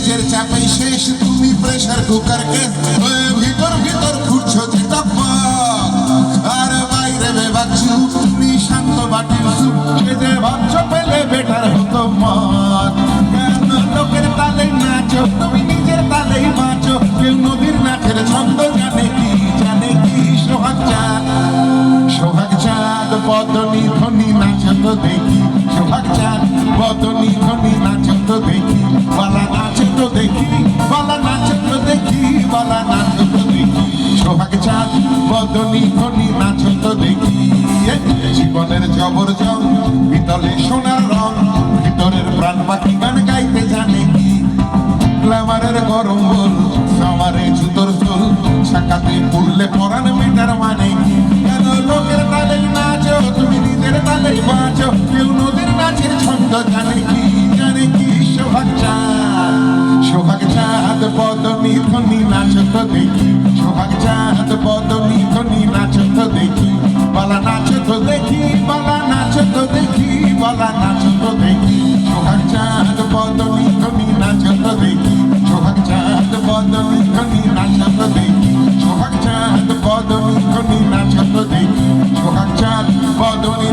নিজের চাপে শেষ তুমি প্রেসার কুকার কে ভিতর ভিতর ঘুরছো যে টপ্পা আর বাইরে বেবাচ্ছু তুমি শান্ত বাটির সুপ যে ভাবছো পেলে বেটার হতো মত কেন লোকের তালেই নাচো তুমি নিজের তালেই বাঁচো কেউ নদীর নাচের ছন্দ জানে কি সোহাগ চাঁদ বদনি ধ্বনি নাচো তো দেখি সোহাগ চাঁদ বদনি ধ্বনি নাচো তো দেখি বালা নাচো তো দেখি বালা নাচো তো দেখি বালা নাচো তো দেখি সোহাগ চাঁদ বদনি ধ্বনি নাচো তো দেখি জীবনের জবর জং ভিতরে সোনার রং ভিতরের প্রাণ পাখি গান গাইতে জানে কি গ্ল্যামারের গরম বল সামারে জুতোর চুল শাখাতে পড়লে পরান মেটার মানে কেন লোকের তালেই নাচো তুমি নিজের তালেই বাঁচো কেউ নদীর নাচের ছন্দ জানে কি সোহাগ চাঁদ বদনি ধ্বনি নাচো তো দেখি সোহাগ চাঁদ বদনি ধ্বনি নাচো তো দেখি বালা নাচো তো দেখি বালা নাচো তো দেখি বালা নাচো তো দেখি সোহাগ চাঁদ বদনি ধ্বনি নাচো তো দেখি সোহাগ চাঁদ বদনি ধ্বনি নাচো তো দেখি সোহাগ চাঁদ বদনি ধ্বনি নাচো তো দেখি সোহাগ চাঁদ বদনি